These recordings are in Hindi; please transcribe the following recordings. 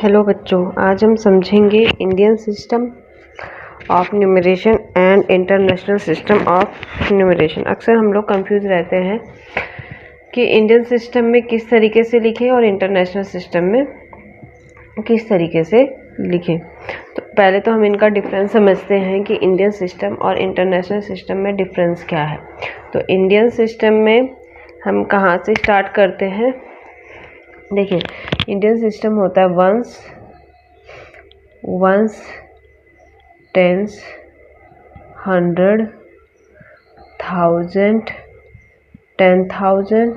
हेलो बच्चों, आज हम समझेंगे Indian system of numeration and international system of numeration. अक्सर हम लोग कंफ्यूज रहते हैं कि इंडियन सिस्टम में किस तरीके से लिखें और इंटरनेशनल सिस्टम में किस तरीके से लिखें। तो पहले तो हम इनका डिफरेंस समझते हैं कि इंडियन सिस्टम और इंटरनेशनल सिस्टम में डिफरेंस क्या है। तो इंडियन सिस्टम में हम कहाँ से स्टार्ट करते हैं। देखिए, इंडियन सिस्टम होता है वंस, टेंस, 100, 1000, 10,000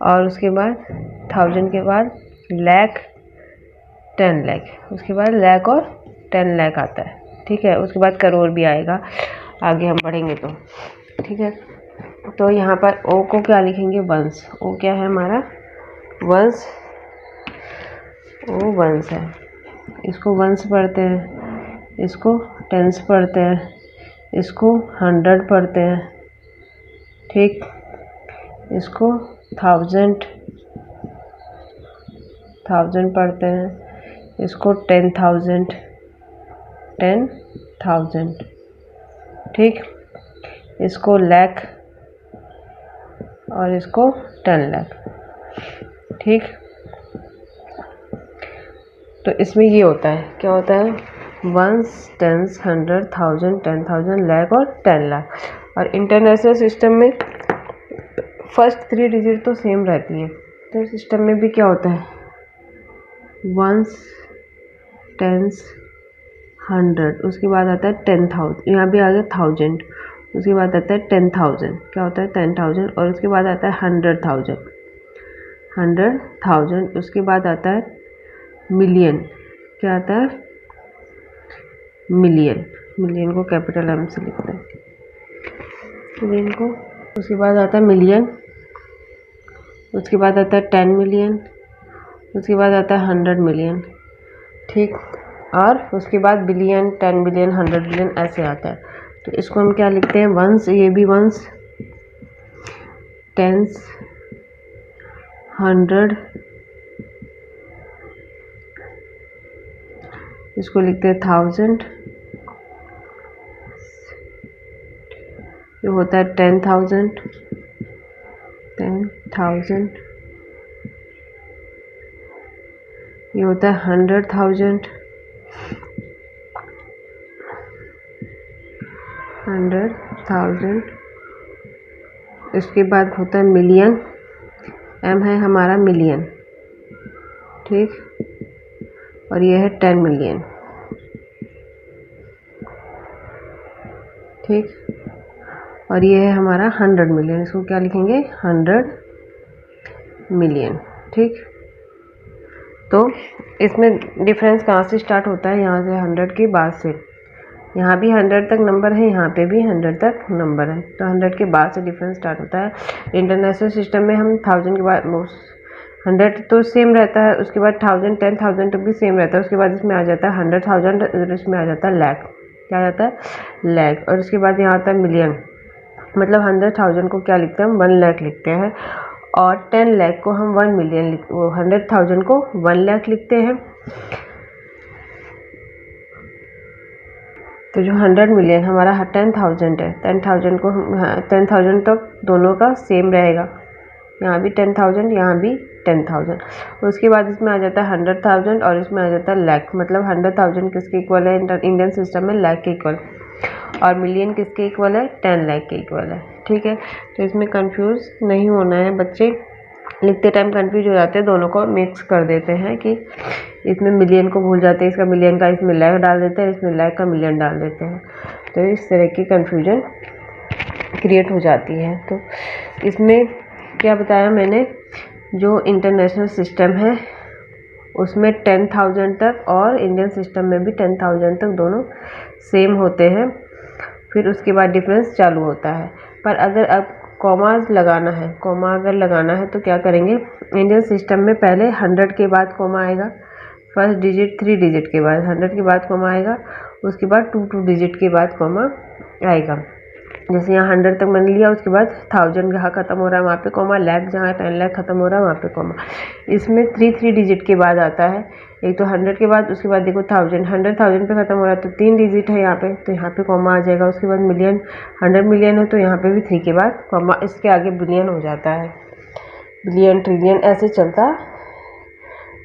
और उसके बाद 1000 के बाद लाख, 10 लाख, उसके बाद लाख और 10 लाख आता है। ठीक है, उसके बाद करोड़ भी आएगा, आगे हम पढ़ेंगे तो। ठीक है, तो यहाँ पर ओ को क्या लिखेंगे, वंस। ओ क्या है हमारा, वंस। वो वंस है, इसको वंस पढ़ते हैं, इसको टेंस पढ़ते हैं, इसको 100 पढ़ते हैं। ठीक, इसको 1000 पढ़ते हैं, इसको 10,000। ठीक, इसको लाख और इसको 10 लाख। ठीक, तो इसमें ये होता है, क्या होता है, वंस, टेंस, 100, 1000, 10,000, लाख और 10 लाख। और इंटरनेशनल सिस्टम में फर्स्ट 3 डिजिट तो सेम रहती है। तो सिस्टम में भी क्या होता है, वंस, टेंस, 100, उसके बाद आता है 10,000, यहाँ भी आ गया 1000, उसके बाद आता है 10,000, क्या होता है 10,000, और उसके बाद आता है 100,000, उसके बाद आता है मिलियन। क्या आता है, मिलियन को कैपिटल एम से लिखते हैं, मिलियन को। उसके बाद आता है मिलियन, उसके बाद आता है 10 मिलियन, उसके बाद आता है 100 मिलियन। ठीक, और उसके बाद बिलियन, 10 बिलियन, 100 बिलियन, ऐसे आता है। तो इसको हम क्या लिखते हैं, वंस, ये भी वंस, टेंस, 100, इसको लिखते हैं 1000, ये होता है 10,000, ये होता है 100,000, इसके बाद होता है मिलियन, एम है हमारा मिलियन। ठीक, और ये है 10 मिलियन। ठीक, और ये है हमारा 100 मिलियन, इसको क्या लिखेंगे, 100 मिलियन। ठीक, तो इसमें डिफरेंस कहाँ से स्टार्ट होता है, यहाँ से 100 के बाद से। यहाँ भी 100 तक नंबर है, यहाँ पे भी 100 तक नंबर है, तो 100 के बाद से डिफरेंस स्टार्ट होता है। इंटरनेशनल सिस्टम में हम 1000 के बाद 100 तो सेम रहता है, उसके बाद 1000, 10,000 तक भी सेम रहता है, उसके बाद इसमें आ जाता है 100,000, इसमें आ जाता है लाख। क्या आ जाता है, लाख। और उसके बाद यहाँ आता है मिलियन, मतलब 100,000 को क्या लिखते हैं हम, 1 लाख लिखते हैं, और 10 लाख को हम 1 मिलियन, 100,000 को 1 लाख लिखते हैं। तो जो 100 मिलियन हमारा 10,000 है, 10,000 को 10,000 तक दोनों का सेम रहेगा, यहाँ भी 10,000, यहाँ भी 10,000। उसके बाद इसमें आ जाता है 100,000 और इसमें आ जाता है लाख, मतलब 100,000 किसके इक्वल है इंडियन सिस्टम में, लाख के इक्वल, और मिलियन किसके इक्वल है, 10 लाख के इक्वल है। ठीक है, तो इसमें कंफ्यूज नहीं होना है, बच्चे लिखते टाइम कंफ्यूज हो जाते हैं, दोनों को मिक्स कर देते हैं कि इसमें मिलियन को भूल जाते हैं, इसका मिलियन का इसमें लाख डाल देते हैं, इसमें लाख का मिलियन डाल देते हैं, तो इस तरह की कंफ्यूजन क्रिएट हो जाती है। तो इसमें क्या बताया मैंने, जो इंटरनेशनल सिस्टम है उसमें 10,000 तक और इंडियन सिस्टम में भी 10,000 तक दोनों सेम होते हैं, फिर उसके बाद डिफरेंस चालू होता है। पर अगर अब कॉमा लगाना है, कॉमा अगर लगाना है तो क्या करेंगे, इंडियन सिस्टम में पहले 100 के बाद कॉमा आएगा, फर्स्ट डिजिट 3 डिजिट के बाद 100 के बाद कॉमा आएगा, उसके बाद 2 डिजिट के बाद कॉमा आएगा। जैसे यहाँ 100 तक मैंने लिया, उसके बाद 1000 जहाँ ख़त्म हो रहा है वहाँ पे कॉमा, लाख जहाँ 10 लाख ख़त्म हो रहा है वहाँ पे कॉमा। इसमें 3 डिजिट के बाद आता है, एक तो 100 के बाद, उसके बाद देखो 1000, 100,000 पे ख़त्म हो रहा है तो 3 डिजिट है यहाँ पे, तो यहाँ पे कॉमा आ जाएगा। उसके बाद मिलियन, 100 मिलियन है तो यहाँ पे भी 3 के बाद कॉमा, इसके आगे बिलियन हो जाता है, बिलियन, ट्रिलियन ऐसे चलता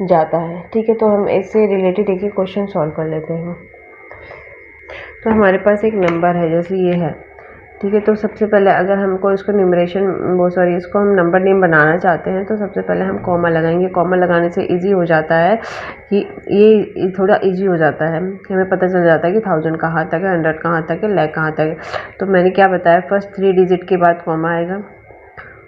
जाता है। ठीक है, तो हम इससे रिलेटेड एक क्वेश्चन सॉल्व कर लेते हैं। तो हमारे पास एक नंबर है, जैसे ये है, ठीक है। तो सबसे पहले अगर हमको इसको न्यूमरेशन इसको हम नंबर नेम बनाना चाहते हैं तो सबसे पहले हम कॉमा लगाएंगे। कॉमा लगाने से इजी हो जाता है कि ये थोड़ा इजी हो जाता है कि हमें पता चल जाता है कि 1000 कहाँ तक है, 100 कहाँ तक है, लाख कहाँ तक है। तो मैंने क्या बताया, फर्स्ट 3 डिजिट के बाद कॉमा आएगा,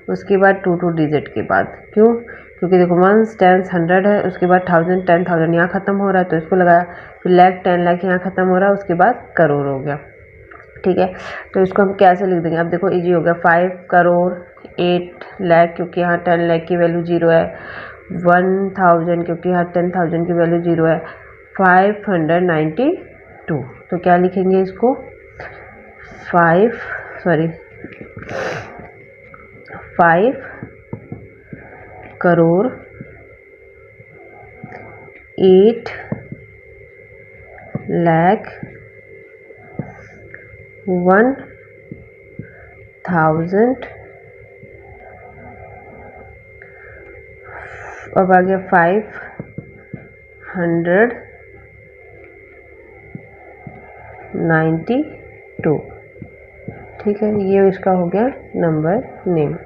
उसके बाद 2 डिजिट के बाद। क्यों? क्योंकि देखो 1 10 100 है, उसके बाद 1000 10,000 यहाँ ख़त्म हो रहा है तो इसको लगाया, फिर लाख 10 लाख यहाँ ख़त्म हो रहा है, उसके बाद करोड़ हो गया। ठीक है, तो इसको हम कैसे लिख देंगे? अब देखो इजी हो गया, 5 करोड़, 8 लाख क्योंकि यहाँ 10 लाख की वैल्यू 0 है, 1000 क्योंकि यहाँ 10,000 की वैल्यू 0 है, 592। तो क्या लिखेंगे इसको? 5 करोड़ 8 लाख 1000। अब आ गया 592। ठीक है, ये इसका हो गया नंबर नेम।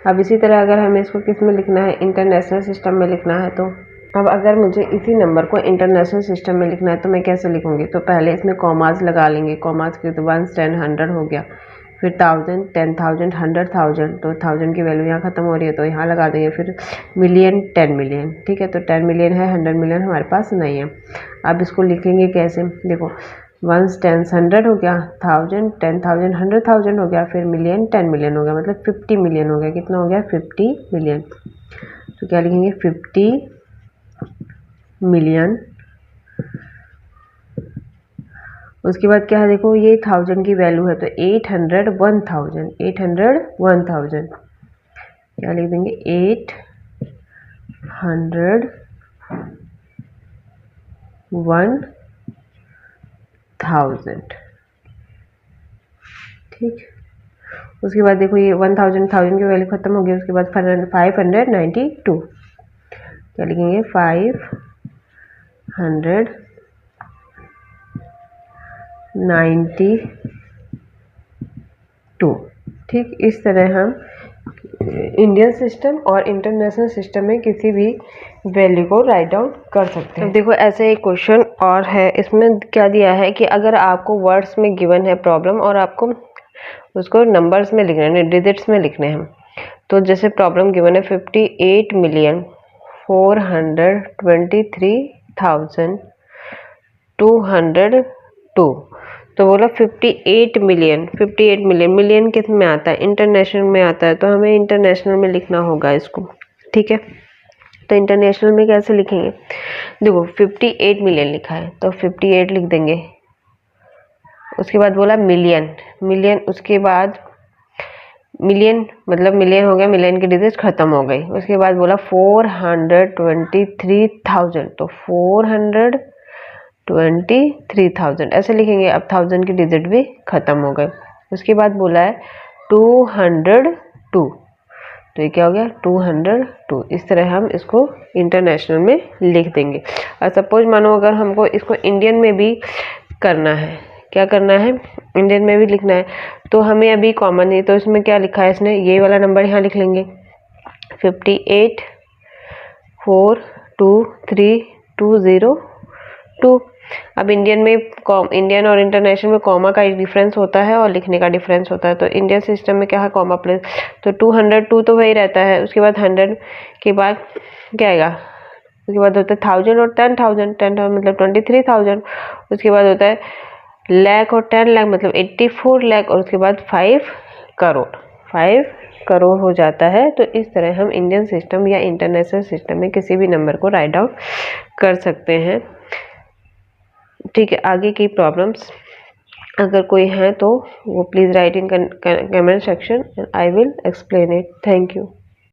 अब इसी तरह अगर हमें इसको किस में लिखना है, इंटरनेशनल सिस्टम में लिखना है, तो अब अगर मुझे इसी नंबर को इंटरनेशनल सिस्टम में लिखना है तो मैं कैसे लिखूंगी? तो पहले इसमें कॉमास लगा लेंगे। कॉमास के तो 1 10 100 हो गया, फिर 1000 10,000 100,000, तो 1000 की वैल्यू यहाँ ख़त्म हो रही है तो यहाँ लगा देंगे, फिर मिलियन 10 मिलियन। ठीक है, तो 10 मिलियन है, 100 मिलियन हमारे पास नहीं है। अब इसको लिखेंगे कैसे? देखो 1 10 100 हो गया, 1000 10,000 100,000 हो गया, फिर मिलियन 10 मिलियन हो गया, मतलब 50 मिलियन हो गया। कितना हो गया? 50 मिलियन। तो क्या लिखेंगे? 50 मिलियन। उसके बाद क्या है, देखो ये 1000 की वैल्यू है तो 800 1000, 800 1000 क्या लिख देंगे? 800 1000। ठीक, उसके बाद देखो ये 1000 की वैल्यू खत्म हो गई, उसके बाद 592 क्या लिखेंगे? 592। ठीक, इस तरह हम इंडियन सिस्टम और इंटरनेशनल सिस्टम में किसी भी वैल्यू को राइट डाउन कर सकते हैं। देखो ऐसे एक क्वेश्चन और है, इसमें क्या दिया है कि अगर आपको वर्ड्स में गिवन है प्रॉब्लम और आपको उसको नंबर्स में लिखना है, डिजिट्स में लिखने हैं। तो जैसे प्रॉब्लम गिवन है 58,423,202। तो बोला 58 मिलियन। 58 मिलियन, मिलियन किस में आता है? इंटरनेशनल में आता है, तो हमें इंटरनेशनल में लिखना होगा इसको। ठीक है, तो इंटरनेशनल में कैसे लिखेंगे? देखो 58 मिलियन लिखा है तो 58 लिख देंगे। उसके बाद बोला मिलियन, मिलियन, उसके बाद मिलियन मतलब मिलियन हो गया, मिलियन की डिजिट खत्म हो गई। उसके बाद बोला 423,000, तो 423,000 ऐसे लिखेंगे। अब 1000 की डिजिट भी खत्म हो गए। उसके बाद बोला है 202, तो ये क्या हो गया? 202। इस तरह हम इसको इंटरनेशनल में लिख देंगे। और सपोज मानो अगर हमको इसको इंडियन में भी करना है, क्या करना है? इंडियन में भी लिखना है, तो हमें अभी कॉमन है, तो इसमें क्या लिखा है इसने? ये वाला नंबर यहाँ लिख लेंगे 58,423,202। अब इंडियन में इंडियन और इंटरनेशनल में कॉमा का एक डिफरेंस होता है और लिखने का डिफरेंस होता है। तो इंडियन सिस्टम में क्या है? कॉमा प्लेस, तो 202 तो वही रहता है। उसके बाद 100 के बाद क्या आएगा? उसके बाद होता है 1000 और 10,000, 10,000 मतलब 23,000। उसके बाद होता है लाख और 10 लाख मतलब 84 लाख, और उसके बाद 5 करोड़, 5 करोड़ हो जाता है। तो इस तरह हम इंडियन सिस्टम या इंटरनेशनल सिस्टम में किसी भी नंबर को राइट डाउन कर सकते हैं। ठीक है, आगे की प्रॉब्लम्स अगर कोई है तो वो please write in comment section, I will explain it. Thank you.